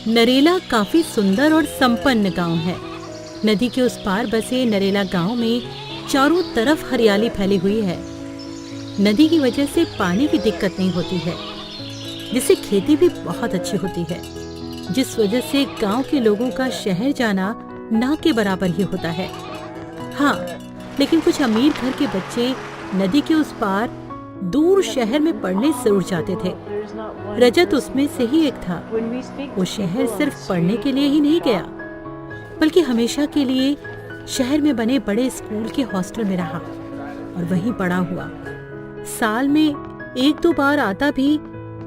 नरेला काफी सुंदर और संपन्न गांव है। नदी के उस पार बसे नरेला गांव में चारों तरफ हरियाली फैली हुई है। नदी की वजह से पानी की दिक्कत नहीं होती है, जिससे खेती भी बहुत अच्छी होती है, जिस वजह से गांव के लोगों का शहर जाना ना के बराबर ही होता है। हाँ, लेकिन कुछ अमीर घर के बच्चे नदी के उस पार दूर शहर में पढ़ने जरूर जाते थे। रजत उसमें से ही एक था। वो शहर सिर्फ पढ़ने के लिए ही नहीं गया, बल्कि हमेशा के लिए शहर में बने बड़े स्कूल के हॉस्टल में रहा और वहीं पढ़ा हुआ। साल में 1-2 बार आता भी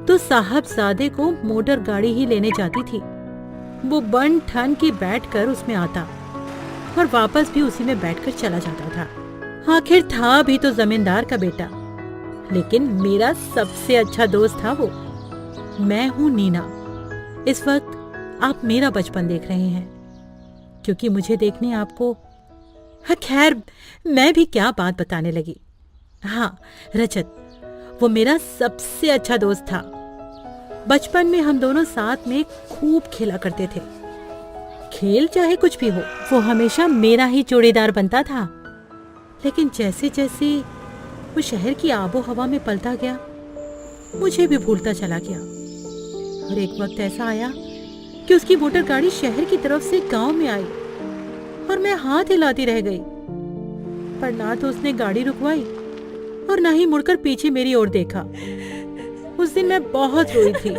तो साहबजादे को मोटर गाड़ी ही लेने जाती थी। वो बन ठन के बैठकर उसमें आता और वापस भी उसी में बैठकर चला जाता था। आखिर था भी तो जमींदार का बेटा, लेकिन मेरा सबसे अच्छा दोस्त था वो। मैं हूँ नीना। इस वक्त आप मेरा बचपन देख रहे हैं, क्योंकि मुझे देखने आपको, खैर मैं भी क्या बात बताने लगी। हाँ, रजत वो मेरा सबसे अच्छा दोस्त था। बचपन में हम दोनों साथ में खूब खेला करते थे। खेल चाहे कुछ भी हो, वो हमेशा मेरा ही जोड़ीदार बनता था। लेकिन जैसे जैसे वो शहर की आबो हवा में पलता गया, मुझे भी भूलता चला गया। और एक वक्त ऐसा आया कि उसकी मोटर गाड़ी शहर की तरफ से गांव में आई और मैं हाथ हिलाती रह गई, पर ना तो उसने गाड़ी रुकवाई और ना ही मुड़कर पीछे मेरी ओर देखा। उस दिन मैं बहुत रोई थी।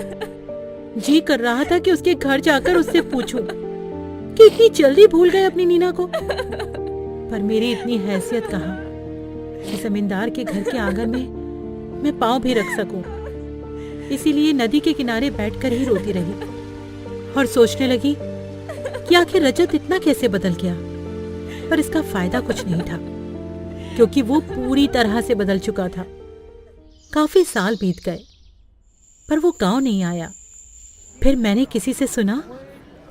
जी कर रहा था कि उसके घर जाकर उससे पूछूं कि इतनी जल्दी भूल गए अपनी नीना को। पर मेरी इतनी हैसियत कहाँ कि जमींदार के घर के आंगन में मैं पांव भी रख सकूं। इसीलिए नदी के किनारे बैठकर ही रोती रही और सोचने लगी कि आखिर रजत इतना कैसे बदल गया। पर इसका फायदा कुछ नहीं था, क्योंकि वो पूरी तरह से बदल चुका था। काफी साल बीत गए, पर वो गांव नहीं आया। फिर मैंने किसी से सुना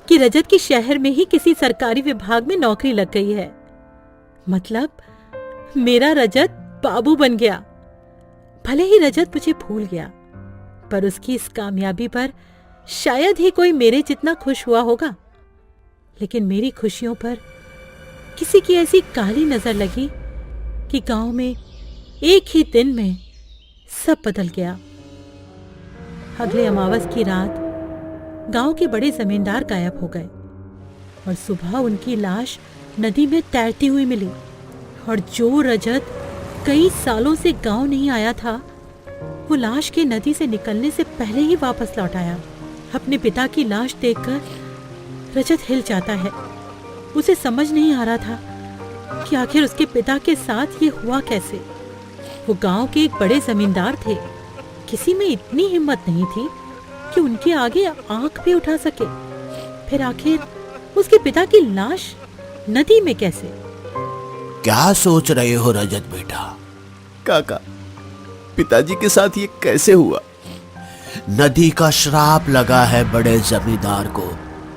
कि रजत की शहर में ही किसी सरकारी विभाग में नौकरी लग गई है। मतलब मेरा रजत बाबू बन गया। भले ही रजत मुझे भूल गया, पर उसकी इस कामयाबी पर शायद ही कोई मेरे जितना खुश हुआ होगा। लेकिन मेरी खुशियों पर किसी की ऐसी काली नजर लगी कि गांव में एक ही दिन में सब बदल गया। अगले अमावस की रात गांव के बड़े जमींदार गायब हो गए और सुबह उनकी लाश नदी में तैरती हुई मिली। और जो रजत कई सालों से गांव नहीं आया था, वो लाश के नदी से निकलने से पहले ही वापस लौट आया। अपने पिता की लाश देखकर रजत हिल जाता है। उसे समझ नहीं आ रहा था कि आखिर उसके पिता के साथ ये हुआ कैसे। वो गांव के एक बड़े जमींदार थे। किसी में इतनी हिम्मत नहीं थी कि उनके आगे आंख भी उठा सके। फिर आखिर उसके पिता की लाश नदी में कैसे? क्या सोच रहे हो रजत बेटा? काका, पिताजी के साथ ये कैसे हुआ? नदी का श्राप लगा है बड़े जमींदार को।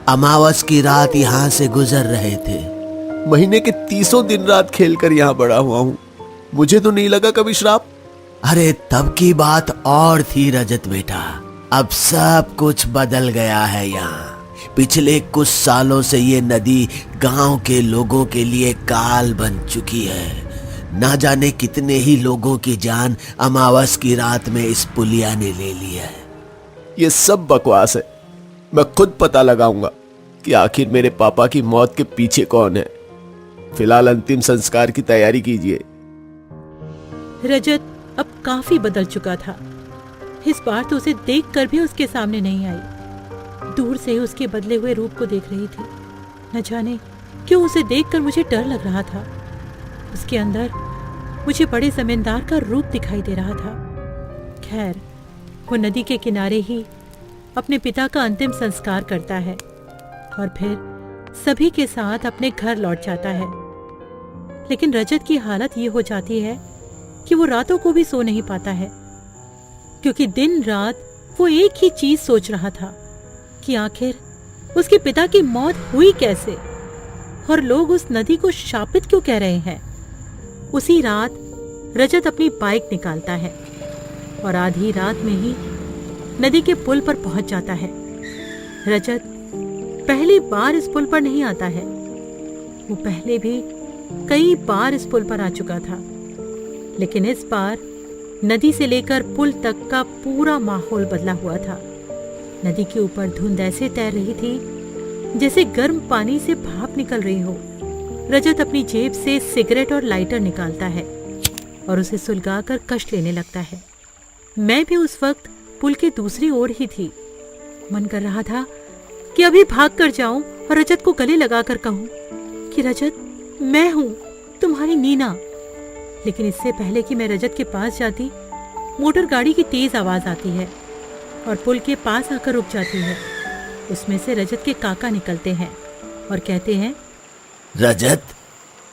अमावस की रात यहाँ से गुजर रहे थे। महीने के 30 दिन रात खेलकर यहाँ बड़ा हुआ हूँ, मुझे तो नहीं लगा कभी श्राप। अरे तब की बात और थी रजत बेटा, अब सब कुछ बदल गया है। यहाँ पिछले कुछ सालों से ये नदी गांव के लोगों के लिए काल बन चुकी है। ना जाने कितने ही लोगों की जान अमावस की रात में इस पुलिया ने ले ली है। ये सब बकवास है। मैं खुद पता लगाऊंगा कि आखिर मेरे पापा की मौत के पीछे कौन है। फिलहाल अंतिम संस्कार की तैयारी कीजिए। रजत अब काफी बदल चुका था। इस बार तो उसे देखकर भी उसके सामने नहीं आई। दूर से ही उसके बदले हुए रूप को देख रही थी। न जाने क्यों उसे देखकर मुझे डर लग रहा था। उसके अंदर मुझे बड़े जमींदार का रूप दिखाई दे रहा था। खैर, वो नदी के किनारे ही अपने पिता का अंतिम संस्कार करता है और फिर सभी के साथ अपने घर लौट जाता है। लेकिन रजत की हालत ये हो जाती है कि वो रातों को भी सो नहीं पाता है, क्योंकि दिन रात वो एक ही चीज सोच रहा था कि आखिर उसके पिता की मौत हुई कैसे और लोग उस नदी को शापित क्यों कह रहे हैं। उसी रात रजत अपनी बाइक निकालता है और आधी रात में ही नदी के पुल पर पहुंच जाता है। रजत पहली बार इस पुल पर नहीं आता है। वो पहले भी कई बार इस पुल पर आ चुका था, लेकिन इस बार नदी से लेकर पुल तक का पूरा माहौल बदला हुआ था। नदी के ऊपर धुंध ऐसे तैर रही थी जैसे गर्म पानी से भाप निकल रही हो। रजत अपनी जेब से सिगरेट और लाइटर निकालता है और उसे सुलगाकर कश लेने लगता है। मैं भी उस वक्त पुल के दूसरी ओर ही थी। मन कर रहा था कि अभी भाग कर जाऊं और रजत को गले लगाकर कहूं कि रजत, मैं हूं तुम्हारी नीना। लेकिन इससे पहले कि मैं रजत के पास जाती, मोटर गाड़ी की तेज आवाज आती है और पुल के पास आकर रुक जाती है। उसमें से रजत के काका निकलते हैं और कहते हैं, रजत,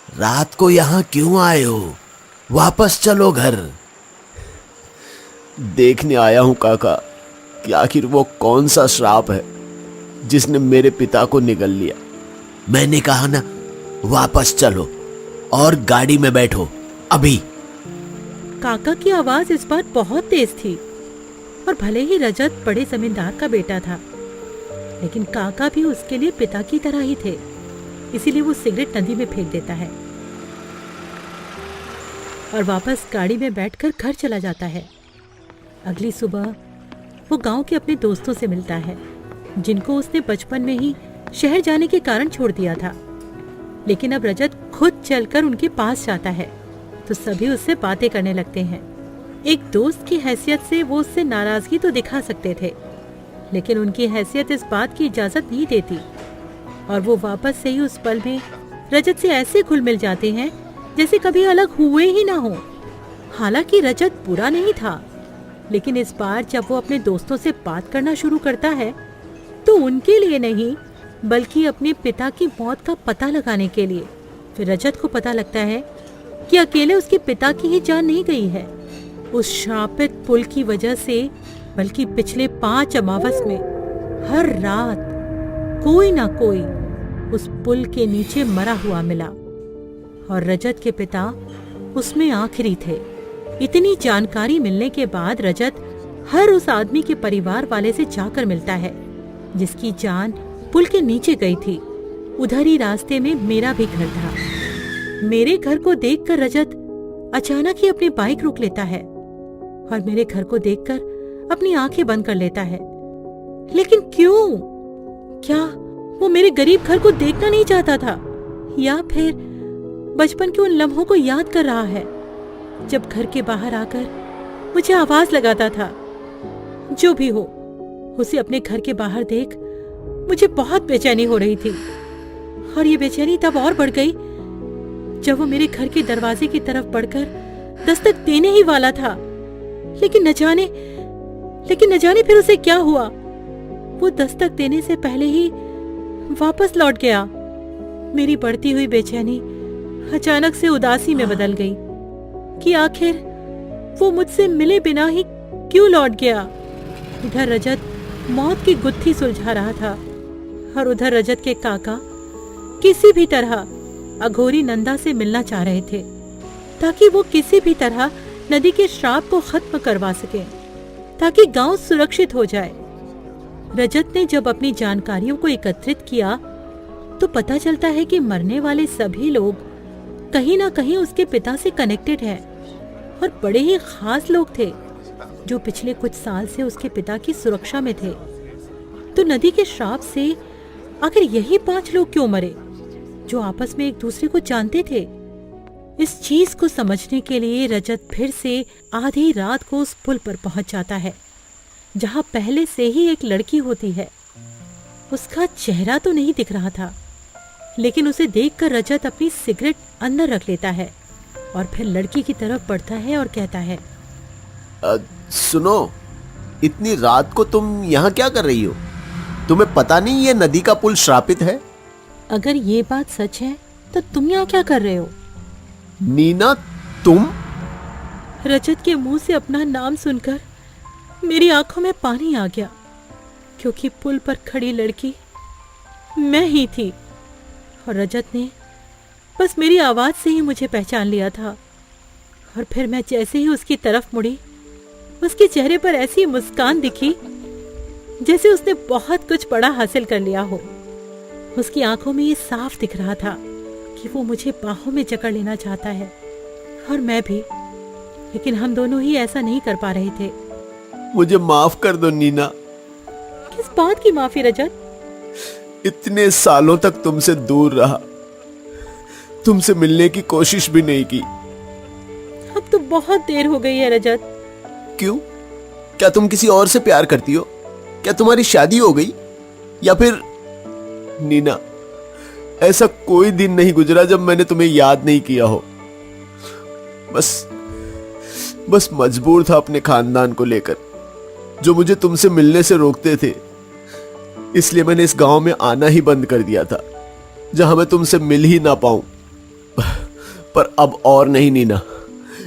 रात को यहाँ क्यों आए हो? वापस चलो घर। देखने आया हूं काका कि आखिर वो कौन सा श्राप है जिसने मेरे पिता को निगल लिया। मैंने कहा ना, वापस चलो और गाड़ी में बैठो अभी। काका की आवाज इस बार बहुत तेज थी और भले ही रजत बड़े जमींदार का बेटा था, लेकिन काका भी उसके लिए पिता की तरह ही थे। इसीलिए वो सिगरेट नदी में फेंक देता है और वापस गाड़ी में बैठकर घर चला जाता है। अगली सुबह वो गांव के अपने दोस्तों से मिलता है, जिनको उसने बचपन में ही शहर जाने के कारण छोड़ दिया था। लेकिन अब रजत खुद चलकर उनके पास जाता है तो सभी उससे बातें करने लगते हैं। एक दोस्त की हैसियत से वो उससे नाराजगी तो दिखा सकते थे, लेकिन उनकी हैसियत इस बात की इजाजत नहीं देती और वो वापस से ही उस पल में रजत से ऐसे घुल मिल जाते हैं जैसे कभी अलग हुए ही ना हो। हालांकि रजत बुरा नहीं था, लेकिन इस बार जब वो अपने दोस्तों से बात करना शुरू करता है तो उनके लिए नहीं, बल्कि अपने पिता की मौत का पता लगाने के लिए। फिर रजत को पता लगता है कि अकेले उसके पिता की ही जान नहीं गई है उस श्रापित पुल की वजह से, बल्कि पिछले 5 अमावस में हर रात कोई ना कोई उस पुल के नीचे मरा हुआ मिला और रजत के पिता उसमें आखिरी थे। इतनी जानकारी मिलने के बाद रजत हर उस आदमी के परिवार वाले से जाकर मिलता है जिसकी जान पुल के नीचे गई थी। उधर ही रास्ते में मेरा भी घर था। मेरे घर को देखकर रजत अचानक ही अपनी बाइक रोक लेता है और मेरे घर को देखकर अपनी आंखें बंद कर लेता है। लेकिन क्यों? क्या वो मेरे गरीब घर को देखना नहीं चाहता था, या फिर बचपन के उन लम्हों को याद कर रहा है जब घर के बाहर आकर मुझे आवाज लगाता था? जो भी हो, उसे अपने घर के बाहर देख मुझे बहुत बेचैनी हो रही थी और ये बेचैनी तब और बढ़ गई जब वो मेरे घर के दरवाजे की तरफ बढ़कर दस्तक देने ही वाला था। लेकिन न जाने फिर उसे क्या हुआ। वो दस्तक देने से पहले ही वापस लौट गया। मेरी बढ़ती हुई बेचैनी अचानक से उदासी में बदल गई कि आखिर वो मुझसे मिले बिना ही क्यों लौट गया। इधर रजत मौत की गुत्थी सुलझा रहा था और उधर रजत के काका किसी भी तरह अघोरी नंदा से मिलना चाह रहे थे ताकि वो किसी भी तरह नदी के श्राप को खत्म करवा सके, ताकि गांव सुरक्षित हो जाए। रजत ने जब अपनी जानकारियों को एकत्रित किया तो पता चलता है कि मरने वाले सभी लोग कहीं ना कहीं उसके पिता से कनेक्टेड हैं और बड़े ही खास लोग थे जो पिछले कुछ साल से उसके पिता की सुरक्षा में थे। तो नदी के श्राप से आखिर यही 5 लोग क्यों मरे जो आपस में एक दूसरे को जानते थे? इस चीज को समझने के लिए रजत फिर से आधी रात को उस पुल पर पहुंच जाता है जहां पहले से ही एक लड़की होती है। उसका चेहरा तो नहीं दिख रहा था, लेकिन उसे देखकर रजत अपनी सिगरेट अंदर रख लेता है और फिर लड़की की तरफ बढ़ता है और कहता है, सुनो, इतनी रात को तुम यहाँ क्या कर रही हो? तुम्हें पता नहीं ये नदी का पुल श्रापित है? अगर ये बात सच है तो तुम यहाँ क्या कर रहे हो? नीना, तुम? रजत के मुंह से अपना नाम सुनकर मेरी आंखों में पानी आ गया, क्योंकि पुल पर खड़ी लड़की मैं ही थी और रजत ने बस मेरी आवाज से ही मुझे पहचान लिया था। और फिर मैं जैसे ही उसकी तरफ मुड़ी, उसके चेहरे पर ऐसी मुस्कान दिखी जैसे उसने बहुत कुछ बड़ा हासिल कर लिया हो। उसकी आंखों में ये साफ दिख रहा था कि वो मुझे बाहों में जकड़ लेना चाहता है, और मैं भी, लेकिन हम दोनों ही ऐसा नहीं कर पा रहे थे। मुझे माफ कर दो नीना। किस बात की माफी रजत? इतने सालों तक तुमसे दूर रहा, तुमसे मिलने की कोशिश भी नहीं की। अब तो बहुत देर हो गई है रजत। क्यों? क्या तुम किसी और से प्यार करती हो? क्या तुम्हारी शादी हो गई? या फिर नीना, ऐसा कोई दिन नहीं गुजरा जब मैंने तुम्हें याद नहीं किया हो। बस मजबूर था अपने खानदान को लेकर, जो मुझे तुमसे मिलने से रोकते थे। इसलिए मैंने इस गांव में आना ही बंद कर दिया था, जहां मैं तुमसे मिल ही ना पाऊं। पर अब और नहीं नीना,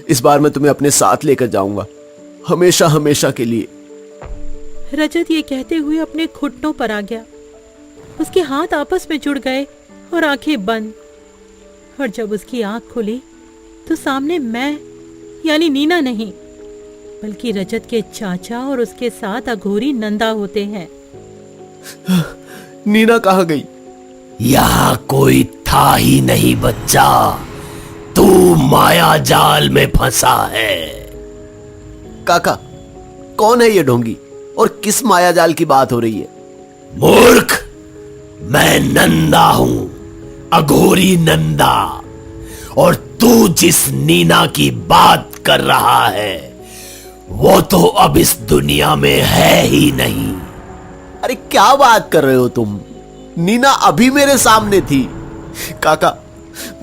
इस बार मैं तुम्हें अपने साथ लेकर जाऊंगा, हमेशा हमेशा के लिए। रजत ये कहते हुए अपने घुटनों पर आ गया। उसके हाथ आपस में जुड़ गए और आंखें बंद। और जब उसकी आंख खुली तो सामने मैं, यानी नीना नहीं, बल्कि रजत के चाचा और उसके साथ अघोरी नंदा होते हैं। नीना कहाँ गई? यहाँ कोई था ही नहीं बच्चा, तू माया जाल में फंसा है। काका, कौन है ये ढोंगी और किस माया जाल की बात हो रही है? मूर्ख, मैं नंदा हूं, अघोरी नंदा। और तू जिस नीना की बात कर रहा है वो तो अब इस दुनिया में है ही नहीं। अरे क्या बात कर रहे हो तुम? नीना अभी मेरे सामने थी। काका,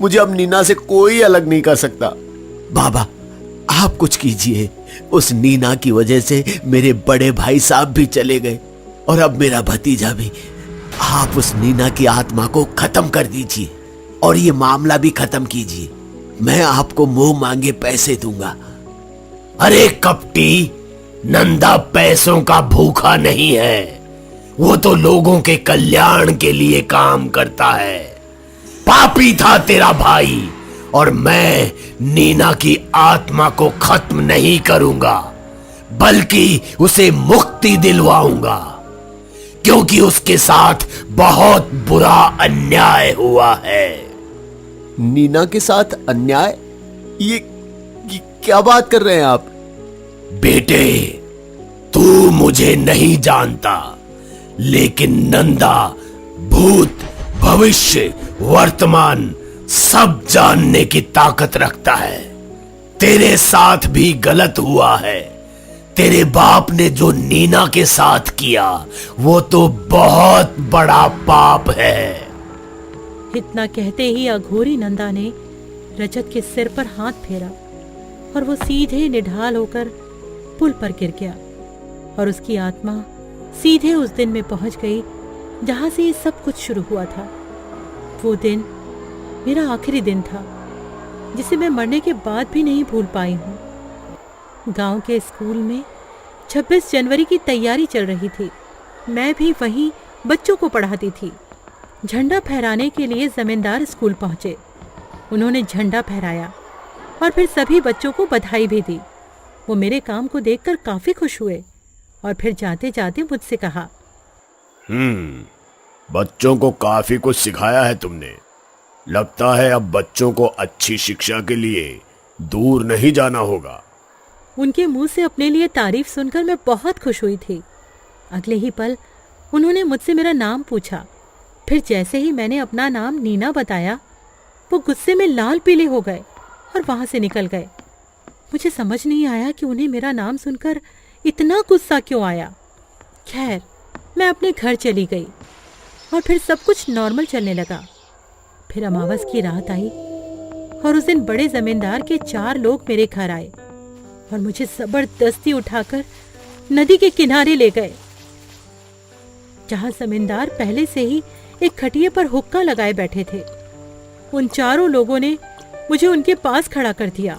मुझे अब नीना से कोई अलग नहीं कर सकता। बाबा, आप कुछ कीजिए। उस नीना की वजह से मेरे बड़े भाई साहब भी चले गए और अब मेरा भतीजा भी। आप उस नीना की आत्मा को खत्म कर दीजिए और ये मामला भी खत्म कीजिए। मैं आपको मुंह मांगे पैसे दूंगा। अरे कपटी, नंदा पैसों का भूखा नहीं है, वो तो लोगों के कल्याण के लिए काम करता है। पापी था तेरा भाई, और मैं नीना की आत्मा को खत्म नहीं करूंगा, बल्कि उसे मुक्ति दिलवाऊंगा, क्योंकि उसके साथ बहुत बुरा अन्याय हुआ है। नीना के साथ अन्याय? ये क्या बात कर रहे हैं आप? बेटे, तू मुझे नहीं जानता, लेकिन नंदा भूत, भविष्य, वर्तमान सब जानने की ताकत रखता है। तेरे साथ भी गलत हुआ है। तेरे बाप ने जो नीना के साथ किया वो तो बहुत बड़ा पाप है। इतना कहते ही अघोरी नंदा ने रजत के सिर पर हाथ फेरा और वो सीधे निढाल होकर पुल पर गिर गया और उसकी आत्मा सीधे उस दिन में पहुंच गई जहां से ये सब कुछ शुरू हुआ था। वो दिन मेरा आखिरी दिन था, जिसे मैं मरने के बाद भी नहीं भूल पाई हूँ। गांव के स्कूल में 26 जनवरी की तैयारी चल रही थी। मैं भी वहीं बच्चों को पढ़ाती थी। झंडा फहराने के लिए जमींदार स्कूल पहुंचे। उन्होंने झंडा फहराया और फिर सभी बच्चों को बधाई भी दी। वो मेरे काम को देखकर काफी खुश हुए और फिर जाते जाते मुझसे कहा, बच्चों को काफी कुछ सिखाया है तुमने। लगता है अब बच्चों को अच्छी शिक्षा के लिए दूर नहीं जाना होगा। उनके मुंह से अपने लिए तारीफ सुनकर मैं बहुत खुश हुई थी। अगले ही पल उन्होंने मुझसे मेरा नाम पूछा। फिर जैसे ही मैंने अपना नाम नीना बताया, वो गुस्से में लाल पीले हो गए और वहां से निकल गए। मुझे समझ नहीं आया कि उन्हें मेरा नाम सुनकर इतना गुस्सा क्यों आया। खैर, मैं अपने घर चली गई और फिर सब कुछ नॉर्मल चलने लगा। फिर अमावस की रात आई और उस दिन बड़े जमींदार के 4 लोग मेरे घर आए और मुझे जबरदस्ती उठाकर नदी के किनारे ले गए, जहां जमींदार पहले से ही एक खटिये पर हुक्का लगाए बैठे थे। उन 4 लोगों ने मुझे उनके पास खड़ा कर दिया।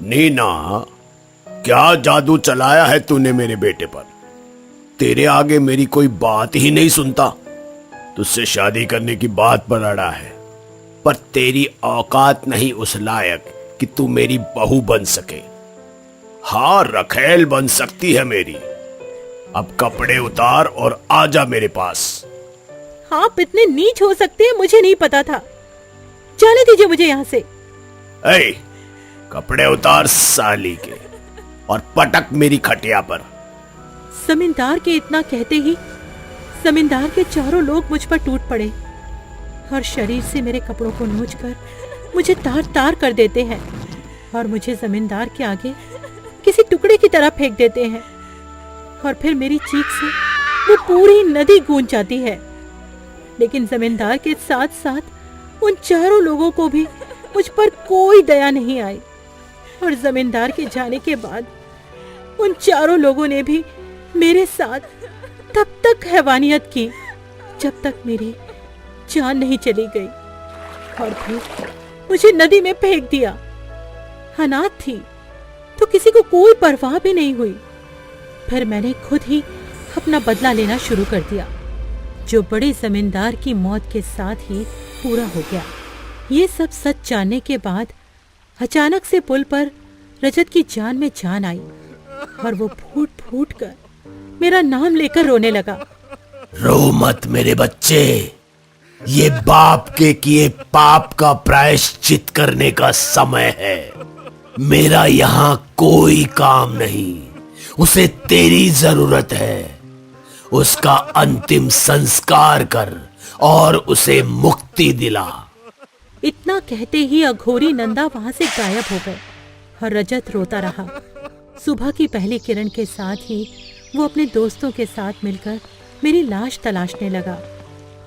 नीना, क्या जादू चलाया है तूने मेरे बेटे पर? तेरे आगे मेरी कोई बात ही नहीं सुनता। तुझसे शादी करने की बात पर अड़ा है, पर तेरी औकात नहीं उस लायक कि तू मेरी बहू बन सके। हाँ, रखेल बन सकती है मेरी। अब कपड़े उतार और आजा मेरे पास। आप इतने नीच हो सकते हैं मुझे नहीं पता था। जाने दीजिए मुझे यहाँ से। ऐ, कपड़े उतार साली के और पटक मेरी खटिया पर। जमींदार के इतना कहते ही जमींदार के चारों लोग मुझ पर टूट पड़े और शरीर से मेरे कपड़ों को नोचकर मुझे तार तार कर देते हैं और मुझे जमींदार के आगे किसी टुकड़े की तरह फेंक देते हैं और फिर मेरी चीख से वो पूरी नदी गूंज जाती है। लेकिन जमींदार के साथ साथ उन चारों लोगों को भी मुझ पर कोई दया नहीं आई और जमींदार के जाने के बाद उन चारों लोगों ने भी मेरे साथ तब तक हैवानियत की जब तक मेरी जान नहीं चली गई और फिर मुझे नदी में फेंक दिया। अनाथ थी तो किसी को कोई परवाह भी नहीं हुई। फिर मैंने खुद ही अपना बदला लेना शुरू कर दिया, जो बड़े जमींदार की मौत के साथ ही पूरा हो गया। ये सब सच जानने के बाद अचानक से पुल पर रजत की जान में जान आई और वो फूट फूट कर मेरा नाम लेकर रोने लगा। रो मत मेरे बच्चे, ये बाप के किए पाप का प्रायश्चित करने का समय है। मेरा यहाँ कोई काम नहीं, उसे तेरी जरूरत है। उसका अंतिम संस्कार कर और उसे मुक्ति दिला। इतना कहते ही अघोरी नंदा वहां से गायब हो गए और रजत रोता रहा। सुबह की पहली किरण के साथ ही वो अपने दोस्तों के साथ मिलकर मेरी लाश तलाशने लगा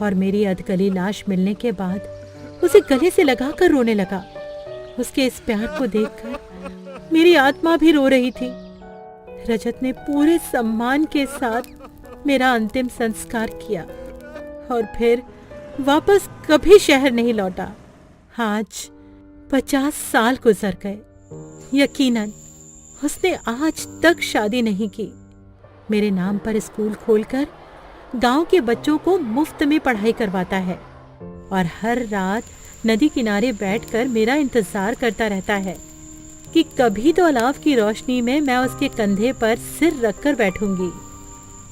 और मेरी अधगली लाश मिलने के बाद उसे गले से लगाकर रोने लगा। उसके इस प्यार को देखकर मेरी आत्मा भी रो रही थी। रजत ने पूरे सम्मान के साथ मेरा अंतिम संस्कार किया और फिर वापस कभी शहर नहीं लौटा। आज 50 साल गुजर गए। यकीनन उसने आज तक शादी नहीं की। मेरे नाम पर स्कूल खोलकर गांव के बच्चों को मुफ्त में पढ़ाई करवाता है और हर रात नदी किनारे बैठकर मेरा इंतजार करता रहता है कि कभी तो अलाव की रोशनी में मैं उसके कंधे पर सिर रखकर बैठूंगी।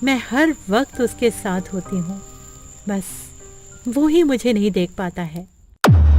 मैं हर वक्त उसके साथ होती हूँ, बस वो ही मुझे नहीं देख पाता है।